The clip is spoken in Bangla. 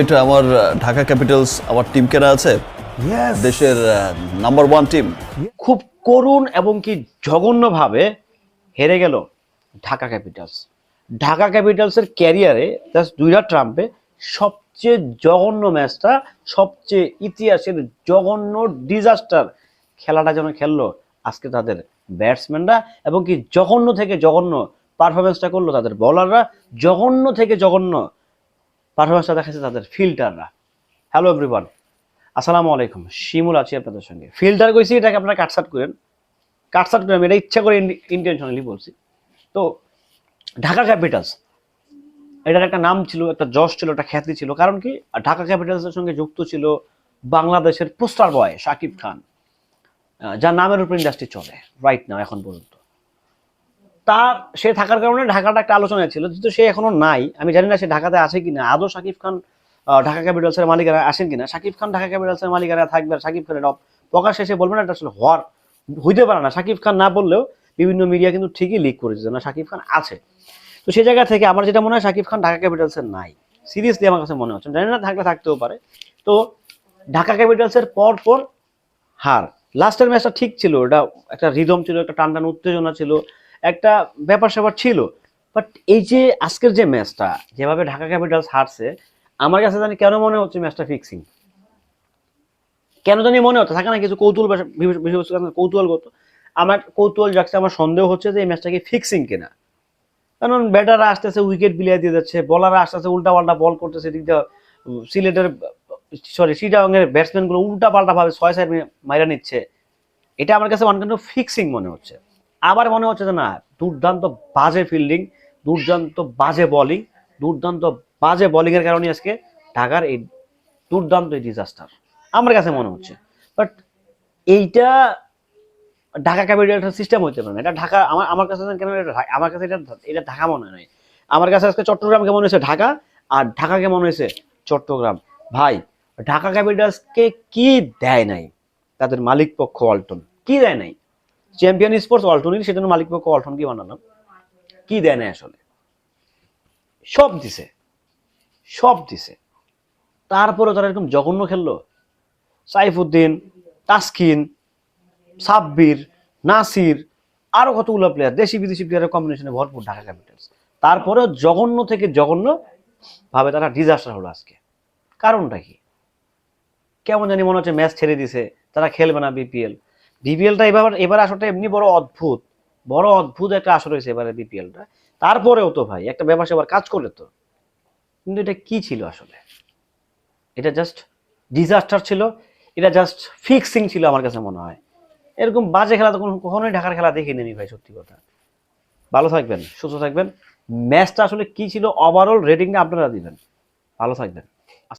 এটা আমার ঢাকা ক্যাপিটালস আমার টিম কেনা আছে, দেশের নাম্বার 1 টিম। খুব করুণ এবং কি জঘন্যভাবে হেরে গেল ঢাকা ক্যাপিটালস। ঢাকা ক্যাপিটালসের ক্যারিয়ারে জাস্ট দুইটা ট্রাম্পে সবচেয়ে জঘন্য ম্যাচটা, সবচেয়ে ইতিহাসের জঘন্য ডিজাস্টার খেলাটা যেন খেললো আজকে তাদের ব্যাটসম্যানরা, এবং কি জঘন্য থেকে জঘন্য পারফরমেন্সটা করলো তাদের বোলাররা, জঘন্য থেকে জঘন্য পারফরমেন্সটা দেখাচ্ছে তাদের ফিল্ডাররা। হ্যালো এভরিওয়ান, আসসালামু আলাইকুম। শিমুল আছি আপনাদের সঙ্গে। ফিল্টার কইছি, এটাকে আপনারা কাটসাট করেন, আমি এটা ইচ্ছা করে ইন্টেনশনালি বলছি। তো ঢাকা ক্যাপিটালস, এটার একটা নাম ছিল, একটা যশ ছিল, একটা খ্যাতি ছিল। কারণ কি, ঢাকা ক্যাপিটালসের সঙ্গে যুক্ত ছিল বাংলাদেশের পোস্টার বয় শাকিব খান, যার নামের উপর ইন্ডাস্ট্রি চলে রাইট নাও এখন পর্যন্ত। তার সে থাকার কারণে ঢাকাটা একটা আলোচনায় ছিল, যেহেতু সে এখনো নাই। আমি জানি না সে ঢাকাতে আছে কিনা, আদৌ শাকিব খান ঢাকা ক্যাপিটালসের মালিকারা আসেন কিনা। শাকিব খান ঢাকা ক্যাপিটালসের মালিকারা থাকবে, শাকিব খানের প্রকাশ শেষে বলবেন এটা আসলে হইতে পারে না। শাকিব খান না বললেও বিভিন্ন মিডিয়া কিন্তু ঠিকই লিক করেছে না শাকিব খান আছে। তো সেই জায়গা থেকে আমার যেটা মনে হয়, শাকিব খান ঢাকা ক্যাপিটালসের নাই, সিরিয়াসলি আমার কাছে মনে হচ্ছে। জানি না, থাকলে থাকতেও পারে। তো ঢাকা ক্যাপিটালসের পর পর হার। লাস্টের ম্যাচটা ঠিক ছিল, এটা একটা রিদম ছিল, একটা টান উত্তেজনা ছিল, একটা ব্যাপার স্যাপার ছিল। বাট এই যে আজকের যে ম্যাচটা, যেভাবে ঢাকা ক্যাপিটালস হারছে, আমার কাছে জানি কেন মনে হচ্ছে ম্যাচটা ফিক্সিং। কেন জানি মনে হচ্ছে, থাকে না কিছু কৌতূহলগত। আমার কৌতূহল জাগছে, আমার সন্দেহ হচ্ছে যে এই ম্যাচটা কি ফিক্সিং কিনা। কারণ ব্যাটাররা আসতেছে উইকেট বিলিয়ে দিয়ে যাচ্ছে, বলাররা আসতেছে উল্টা পাল্টা বল করতেছে, সিলেটের চিটাগাংয়ের ব্যাটসম্যান গুলো উল্টা পাল্টা ভাবে 6-6 মাইরা নিচ্ছে। এটা আমার কাছে ওয়ান কাইন্ড অফ ফিক্সিং মনে হচ্ছে। আবার মনে হচ্ছে যে না, দুর্দান্ত বাজে ফিল্ডিং, দুর্দান্ত বাজে বোলিং, দুর্দান্ত বাজে বোলিং এর কারণে আজকে ঢাকার এই দুর্দান্ত এই ডিজাস্টার আমার কাছে মনে হচ্ছে। বাট এইটা ঢাকা ক্যাপিটালসের সিস্টেম হইতে পারে না। এটা ঢাকা, আমার কাছে কেন আমার কাছে এটা ঢাকা মনে হয়। আমার কাছে আজকে চট্টগ্রাম কেমন হয়েছে ঢাকা, আর ঢাকা কেমন হয়েছে চট্টগ্রাম। ভাই, ঢাকা ক্যাপিটালসকে কি দেয় নাই তাদের মালিক পক্ষ ওয়ালটন, কি দেয় নাই? চ্যাম্পিয়ন স্পোর্টস ওয়ালটনই, সেজন্য মালিক পক্ষ ওয়ালটন কি বানালাম, কি দেয় নাই আসলে? সব দিছে, সব দিছে। তারপরে তারা এরকম জঘন্য খেললো। সাইফুদ্দিন, তাসকিন, সাব্বির, নাসির, আরো কতগুলো প্লেয়ার, দেশি বিদেশি প্লেয়ারের কম্বিনেশনে ভরপুর ঢাকা ক্যাপিটালস। তারপরেও জঘন্য থেকে জঘন্য ভাবে তারা ডিজাস্টার হলো আজকে। কারণটা কি? কেমন জানি মনে হচ্ছে ম্যাচ ছেড়ে দিছে, তারা খেলবে না বিপিএলটা। এবার আসলে এমনি বড় অদ্ভুত একটা আসর হয়েছে এবারে বিপিএলটা। তারপরেও তো ভাই একটা ব্যাপার সেবার কাজ করলে তো, কিন্তু এটা কি ছিল আসলে? এটা জাস্ট ডিজাস্টার ছিল, এটা জাস্ট ফিক্সিং ছিল আমার কাছে মনে হয়। এরকম বাজে খেলা তো কখনোই ঢাকার খেলা দেখিনি ভাই, সত্যি কথা। ভালো থাকবেন, সুস্থ থাকবেন। ম্যাচটা আসলে কি ছিল, ওভারঅল রেটিংটা আপনারা দিবেন। ভালো থাকবেন।